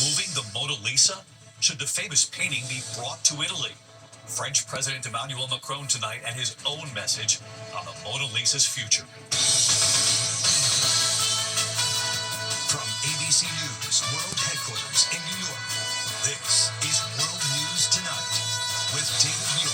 Moving the Mona Lisa? Should the famous painting be brought to Italy? French President Emmanuel Macron tonight and his own message on the Mona Lisa's future. From ABC News World Headquarters in New York, this is World News Tonight with David Muir.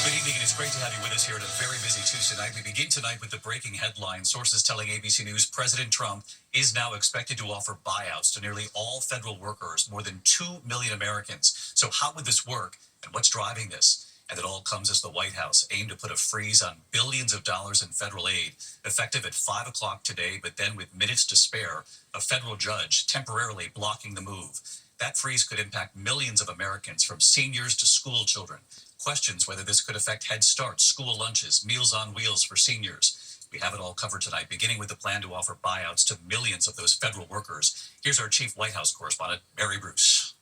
Good evening, and it's great to have you with us here on a very busy Tuesday night. We begin tonight with the breaking headline. Sources telling ABC News President Trump is now expected to offer buyouts to nearly all federal workers, more than 2 million Americans. So how would this work, and what's driving this? And it all comes as the White House aimed to put a freeze on billions of dollars in federal aid, effective at 5 o'clock today, but then with minutes to spare, a federal judge temporarily blocking the move. That freeze could impact millions of Americans, from seniors to school children. Questions whether this could affect Head Start, school lunches, Meals on Wheels for seniors. We have it all covered tonight, beginning with the plan to offer buyouts to millions of those federal workers. Here's our chief White House correspondent, Mary Bruce.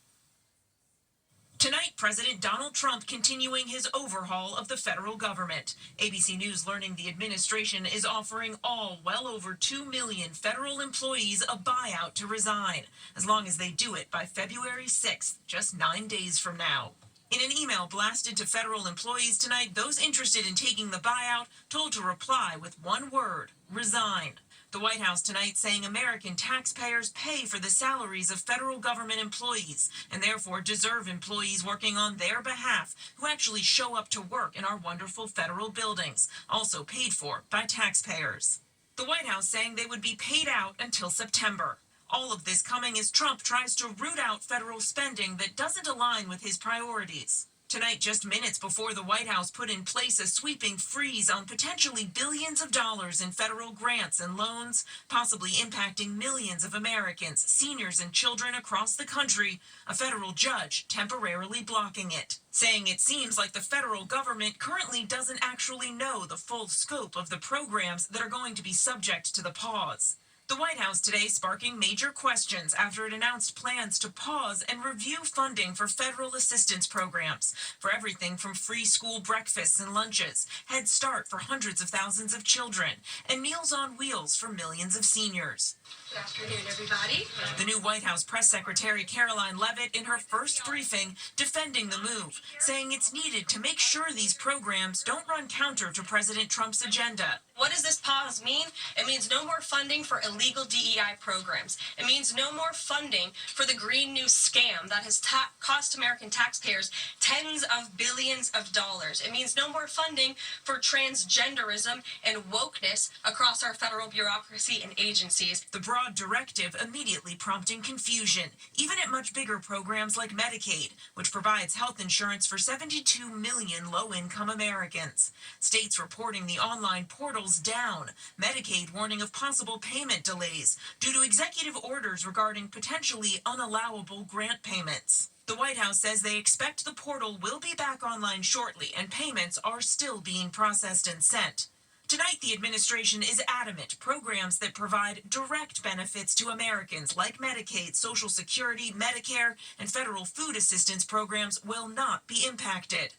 Tonight, President Donald Trump continuing his overhaul of the federal government. ABC News learning the administration is offering all well over 2 million federal employees a buyout to resign, as long as they do it by February 6th, just 9 days from now. In an email blasted to federal employees tonight, those interested in taking the buyout told to reply with one word: resign. The White House tonight saying American taxpayers pay for the salaries of federal government employees and therefore deserve employees working on their behalf who actually show up to work in our wonderful federal buildings, also paid for by taxpayers. The White House saying they would be paid out until September. All of this coming as Trump tries to root out federal spending that doesn't align with his priorities. Tonight, just minutes before the White House put in place a sweeping freeze on potentially billions of dollars in federal grants and loans, possibly impacting millions of Americans, seniors and children across the country, a federal judge temporarily blocking it, saying it seems like the federal government currently doesn't actually know the full scope of the programs that are going to be subject to the pause. The White House today sparking major questions after it announced plans to pause and review funding for federal assistance programs for everything from free school breakfasts and lunches, Head Start for hundreds of thousands of children, and Meals on Wheels for millions of seniors. Good afternoon, everybody. The new White House press secretary Karoline Leavitt in her first briefing defending the move, saying it's needed to make sure these programs don't run counter to President Trump's agenda. What does this pause mean? It means no more funding for illegal DEI programs. It means no more funding for the Green New scam that has cost American taxpayers tens of billions of dollars. It means no more funding for transgenderism and wokeness across our federal bureaucracy and agencies. The broad directive immediately prompting confusion, even at much bigger programs like Medicaid, which provides health insurance for 72 million low-income Americans. States reporting the online portals down, Medicaid warning of possible payment delays due to executive orders regarding potentially unallowable grant payments. The White House says they expect the portal will be back online shortly and payments are still being processed and sent. Tonight, the administration is adamant programs that provide direct benefits to Americans like Medicaid, Social Security, Medicare, and federal food assistance programs will not be impacted.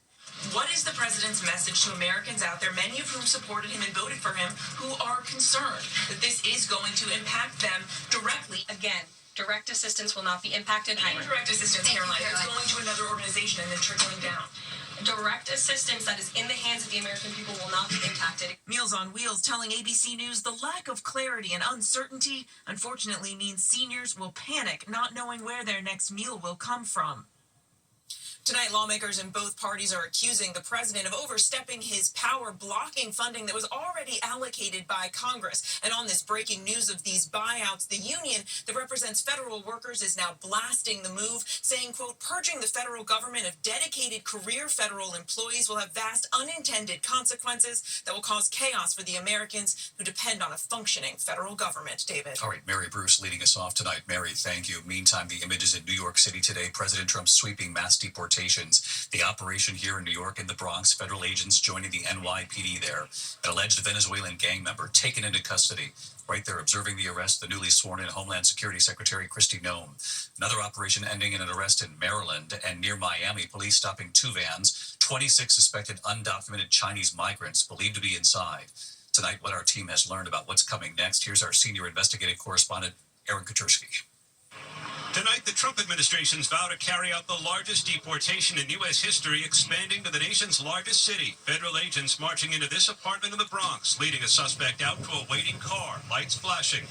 What is the president's message to Americans out there, many of whom supported him and voted for him, who are concerned that this is going to impact them directly? Again, direct assistance will not be impacted. Direct assistance, Caroline, it's going to another organization and then trickling down. Direct assistance that is in the hands of the American people will not be impacted. Meals on Wheels telling ABC News the lack of clarity and uncertainty unfortunately means seniors will panic not knowing where their next meal will come from. Tonight, lawmakers in both parties are accusing the president of overstepping his power, blocking funding that was already allocated by Congress. And on this breaking news of these buyouts, the union that represents federal workers is now blasting the move, saying, quote, purging the federal government of dedicated career federal employees will have vast unintended consequences that will cause chaos for the Americans who depend on a functioning federal government. David. All right, Mary Bruce leading us off tonight. Mary, thank you. Meantime, the images in New York City today, President Trump's sweeping mass deportations. The operation here in New York and the Bronx, federal agents joining the NYPD there. An alleged Venezuelan gang member taken into custody. Right there observing the arrest, the newly sworn-in Homeland Security Secretary Kristi Noem. Another operation ending in an arrest in Maryland and near Miami. Police stopping 2 vans, 26 suspected undocumented Chinese migrants believed to be inside. Tonight, what our team has learned about what's coming next. Here's our senior investigative correspondent, Aaron Katursky. Tonight, the Trump administration's vow to carry out the largest deportation in U.S. history, expanding to the nation's largest city. Federal agents marching into this apartment in the Bronx, leading a suspect out to a waiting car, lights flashing.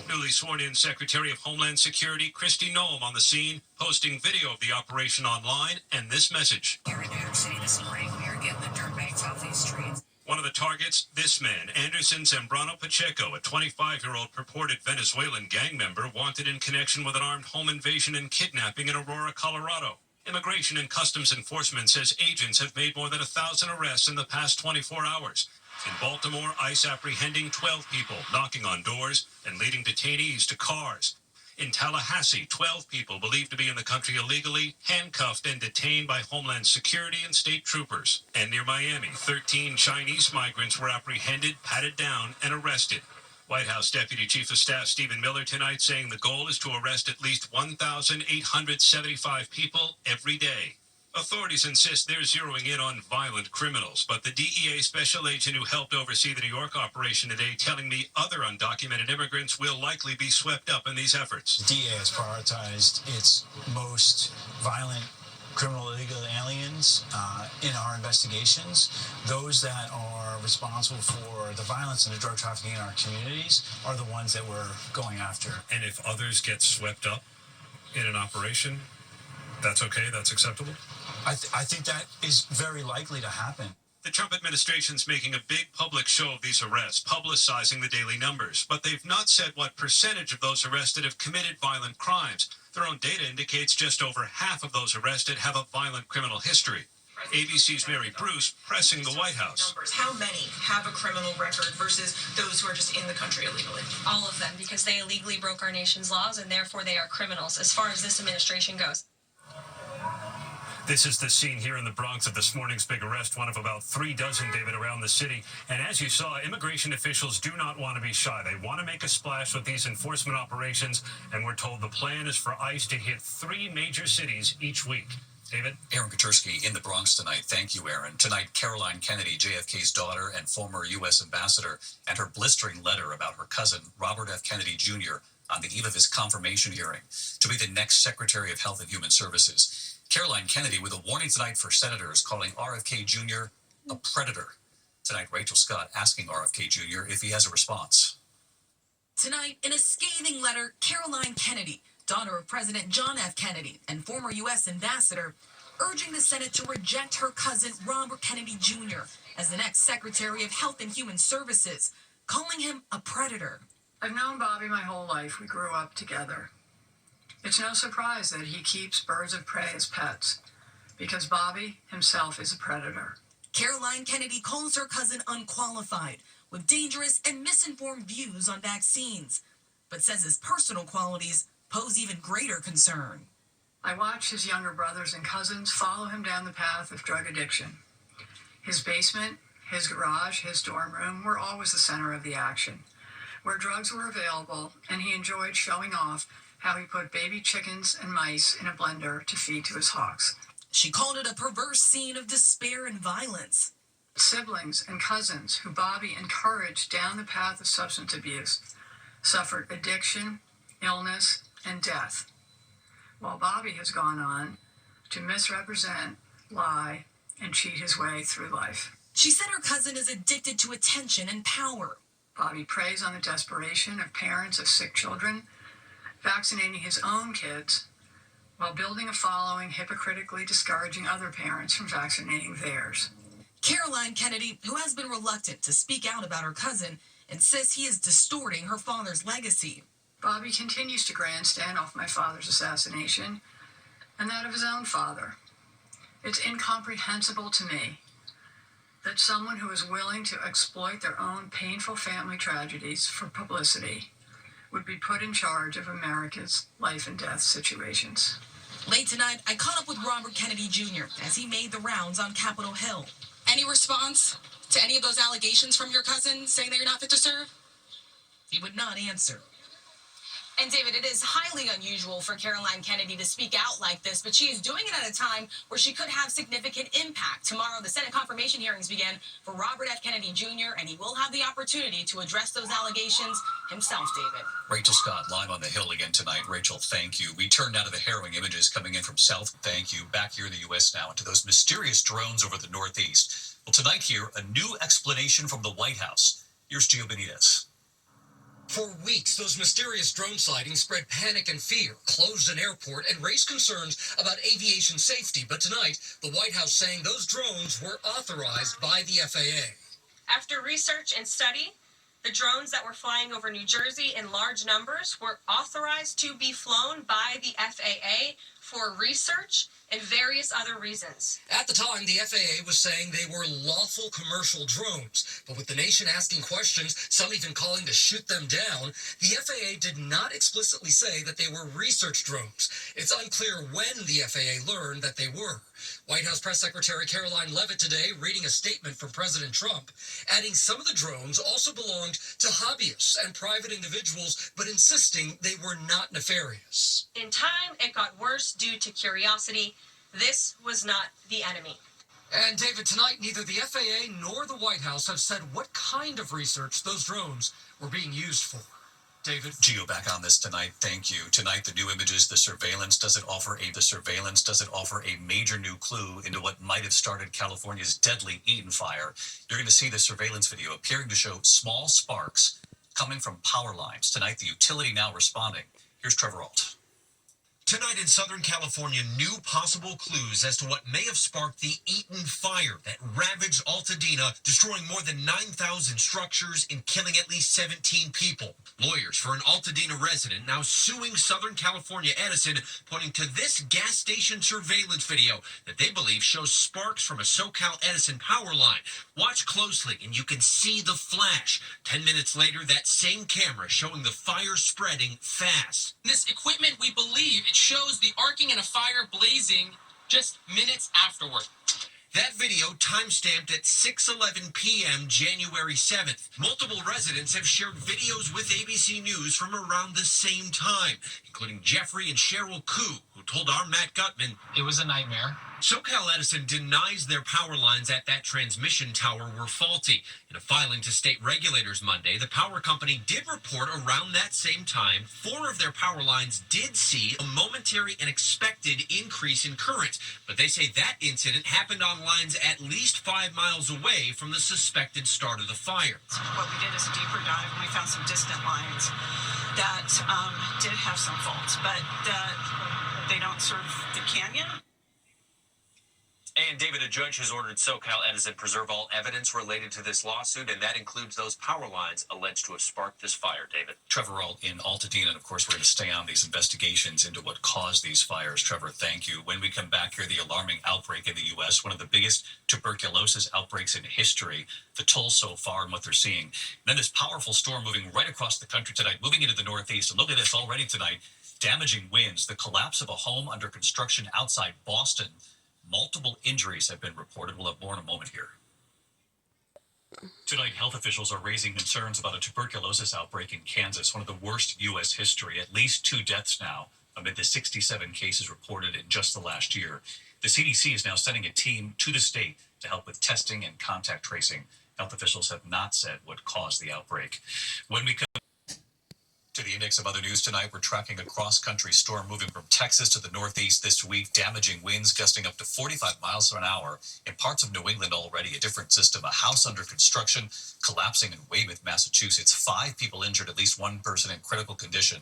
Newly sworn-in Secretary of Homeland Security Kristi Noem on the scene, posting video of the operation online and this message. Here in New York City this spring, we are getting the dirtbags off these streets. One of the targets, this man, Anderson Zambrano Pacheco, a 25-year-old purported Venezuelan gang member wanted in connection with an armed home invasion and kidnapping in Aurora, Colorado. Immigration and Customs Enforcement says agents have made more than 1,000 arrests in the past 24 hours. In Baltimore, ICE apprehending 12 people, knocking on doors and leading detainees to cars. In Tallahassee, 12 people believed to be in the country illegally, handcuffed and detained by Homeland Security and state troopers. And near Miami, 13 Chinese migrants were apprehended, patted down, and arrested. White House Deputy Chief of Staff Stephen Miller tonight saying the goal is to arrest at least 1,875 people every day. Authorities insist they're zeroing in on violent criminals, but the DEA special agent who helped oversee the New York operation today telling me other undocumented immigrants will likely be swept up in these efforts. The DEA has prioritized its most violent criminal illegal aliens in our investigations. Those that are responsible for the violence and the drug trafficking in our communities are the ones that we're going after. And if others get swept up in an operation, that's okay? That's acceptable? I think that is very likely to happen. The Trump administration's making a big public show of these arrests, publicizing the daily numbers, but they've not said what percentage of those arrested have committed violent crimes. Their own data indicates just over half of those arrested have a violent criminal history. ABC's Mary Bruce pressing the White House. How many have a criminal record versus those who are just in the country illegally? All of them, because they illegally broke our nation's laws and therefore they are criminals as far as this administration goes. This is the scene here in the Bronx of this morning's big arrest, one of about 3 dozen, David, around the city. And as you saw, immigration officials do not want to be shy. They want to make a splash with these enforcement operations, and we're told the plan is for ICE to hit 3 major cities each week. David? Aaron Katursky in the Bronx tonight. Thank you, Aaron. Tonight, Caroline Kennedy, JFK's daughter and former U.S. ambassador, and her blistering letter about her cousin, Robert F. Kennedy Jr., on the eve of his confirmation hearing to be the next Secretary of Health and Human Services. Caroline Kennedy with a warning tonight for senators calling RFK Jr. a predator. Tonight, Rachel Scott asking RFK Jr. if he has a response. Tonight, in a scathing letter, Caroline Kennedy, daughter of President John F. Kennedy and former U.S. ambassador, urging the Senate to reject her cousin Robert Kennedy Jr. as the next Secretary of Health and Human Services, calling him a predator. I've known Bobby my whole life. We grew up together. It's no surprise that he keeps birds of prey as pets, because Bobby himself is a predator. Caroline Kennedy calls her cousin unqualified, with dangerous and misinformed views on vaccines, but says his personal qualities pose even greater concern. I watched his younger brothers and cousins follow him down the path of drug addiction. His basement, his garage, his dorm room were always the center of the action, where drugs were available, and he enjoyed showing off how he put baby chickens and mice in a blender to feed to his hawks. She called it a perverse scene of despair and violence. Siblings and cousins who Bobby encouraged down the path of substance abuse suffered addiction, illness, and death, while Bobby has gone on to misrepresent, lie, and cheat his way through life. She said her cousin is addicted to attention and power. Bobby preys on the desperation of parents of sick children, vaccinating his own kids while building a following hypocritically discouraging other parents from vaccinating theirs. Caroline Kennedy, who has been reluctant to speak out about her cousin, insists he is distorting her father's legacy. Bobby continues to grandstand off my father's assassination and that of his own father. It's incomprehensible to me that someone who is willing to exploit their own painful family tragedies for publicity would be put in charge of America's life and death situations. Late tonight, I caught up with Robert Kennedy Jr. as he made the rounds on Capitol Hill. Any response to any of those allegations from your cousin saying that you're not fit to serve? He would not answer. And David, it is highly unusual for Caroline Kennedy to speak out like this, but she is doing it at a time where she could have significant impact. Tomorrow, the Senate confirmation hearings begin for Robert F. Kennedy Jr., and he will have the opportunity to address those allegations himself, David. Rachel Scott live on the Hill again tonight. Rachel, thank you. We turn now to the harrowing images coming in from South. Thank you. Back here in the U.S. now into those mysterious drones over the Northeast. Well, tonight here, a new explanation from the White House. Here's Gio Benitez. For weeks, those mysterious drone sightings spread panic and fear, closed an airport, and raised concerns about aviation safety. But tonight, the White House saying those drones were authorized by the FAA. After research and study, the drones that were flying over New Jersey in large numbers were authorized to be flown by the FAA for research and various other reasons. At the time, the FAA was saying they were lawful commercial drones, but with the nation asking questions, some even calling to shoot them down, the FAA did not explicitly say that they were research drones. It's unclear when the FAA learned that they were. White House Press Secretary Caroline Leavitt today reading a statement from President Trump, adding some of the drones also belonged to hobbyists and private individuals, but insisting they were not nefarious. In time, it got worse due to curiosity. This was not the enemy. And David, tonight, neither the FAA nor the White House have said what kind of research those drones were being used for. David? Gio, back on this tonight. Thank you. Tonight, the new images, the surveillance, does it offer a major new clue into what might have started California's deadly Eaton fire? You're going to see the surveillance video appearing to show small sparks coming from power lines. Tonight, the utility now responding. Here's Trevor Ault. Tonight in Southern California, new possible clues as to what may have sparked the Eaton fire that ravaged Altadena, destroying more than 9,000 structures and killing at least 17 people. Lawyers for an Altadena resident now suing Southern California Edison, pointing to this gas station surveillance video that they believe shows sparks from a SoCal Edison power line. Watch closely and you can see the flash. 10 minutes later, that same camera showing the fire spreading fast. This equipment, we believe, it shows the arcing and a fire blazing just minutes afterward. That video timestamped at 6:11 p.m. January 7th. Multiple residents have shared videos with ABC News from around the same time, including Jeffrey and Cheryl Koo, who told our Matt Gutman, "It was a nightmare." SoCal Edison denies their power lines at that transmission tower were faulty. In a filing to state regulators Monday, the power company did report around that same time 4 of their power lines did see a momentary and expected increase in current, but they say that incident happened on lines at least 5 miles away from the suspected start of the fire. What we did is a deeper dive, and we found some distant lines that did have some faults, but they don't serve the canyon. And David, a judge has ordered SoCal Edison preserve all evidence related to this lawsuit, and that includes those power lines alleged to have sparked this fire, David. Trevor Ault in Altadena, and of course, we're going to stay on these investigations into what caused these fires. Trevor, thank you. When we come back here, the alarming outbreak in the U.S., one of the biggest tuberculosis outbreaks in history, the toll so far and what they're seeing. And then this powerful storm moving right across the country tonight, moving into the Northeast. And look at this already tonight, damaging winds, the collapse of a home under construction outside Boston. Multiple injuries have been reported. We'll have more in a moment here. Tonight, health officials are raising concerns about a tuberculosis outbreak in Kansas, one of the worst in U.S. history. At least 2 deaths now amid the 67 cases reported in just the last year. The CDC is now sending a team to the state to help with testing and contact tracing. Health officials have not said what caused the outbreak. When we come to the index of other news tonight, we're tracking a cross-country storm moving from Texas to the Northeast this week, damaging winds gusting up to 45 miles an hour in parts of New England already. A different system, a house under construction, collapsing in Weymouth, Massachusetts. 5 people injured, at least 1 person in critical condition.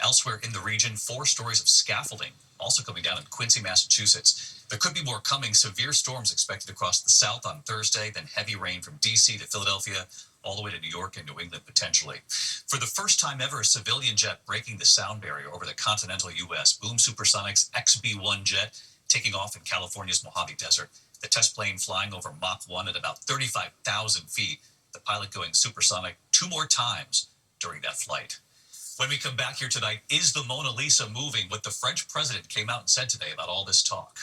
Elsewhere in the region, 4 stories of scaffolding also coming down in Quincy, Massachusetts. There could be more coming. Severe storms expected across the south on Thursday, then heavy rain from D.C. to Philadelphia, all the way to New York and New England potentially. For the first time ever, a civilian jet breaking the sound barrier over the continental U.S. Boom Supersonics XB-1 jet taking off in California's Mojave Desert. The test plane flying over Mach 1 at about 35,000 feet. The pilot going supersonic 2 more times during that flight. When we come back here tonight, is the Mona Lisa moving? What the French president came out and said today about all this talk.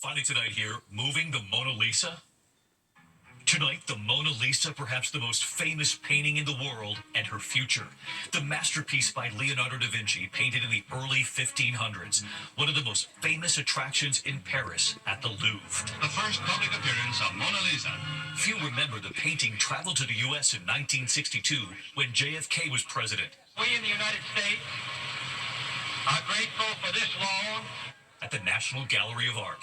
Finally tonight here, moving the Mona Lisa? Tonight, the Mona Lisa, perhaps the most famous painting in the world, and her future. The masterpiece by Leonardo da Vinci, painted in the early 1500s, one of the most famous attractions in Paris at the Louvre. The first public appearance of Mona Lisa. Few remember the painting traveled to the U.S. in 1962 when JFK was president. We in the United States are grateful for this loan. At the National Gallery of Art.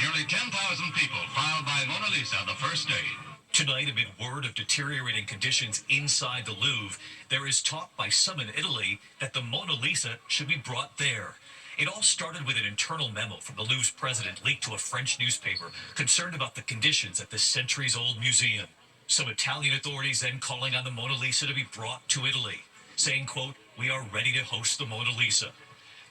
Nearly 10,000 people filed by Mona Lisa the first day. Tonight, amid word of deteriorating conditions inside the Louvre, there is talk by some in Italy that the Mona Lisa should be brought there. It all started with an internal memo from the Louvre's president leaked to a French newspaper concerned about the conditions at this centuries-old museum. Some Italian authorities then calling on the Mona Lisa to be brought to Italy, saying, quote, "We are ready to host the Mona Lisa."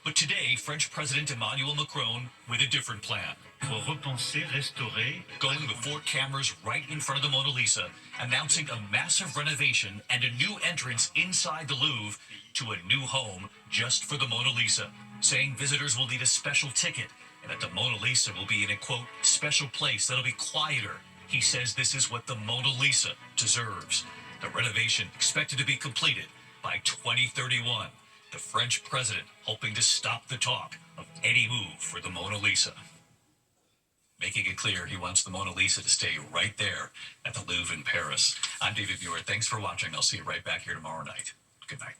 But today, French President Emmanuel Macron with a different plan. Pour repenser, restaurer. Going before cameras right in front of the Mona Lisa, announcing a massive renovation and a new entrance inside the Louvre to a new home just for the Mona Lisa, saying visitors will need a special ticket and that the Mona Lisa will be in a, quote, special place that'll be quieter. He says this is what the Mona Lisa deserves. The renovation expected to be completed by 2031. The French president hoping to stop the talk of any move for the Mona Lisa. Making it clear he wants the Mona Lisa to stay right there at the Louvre in Paris. I'm David Muir. Thanks for watching. I'll see you right back here tomorrow night. Good night.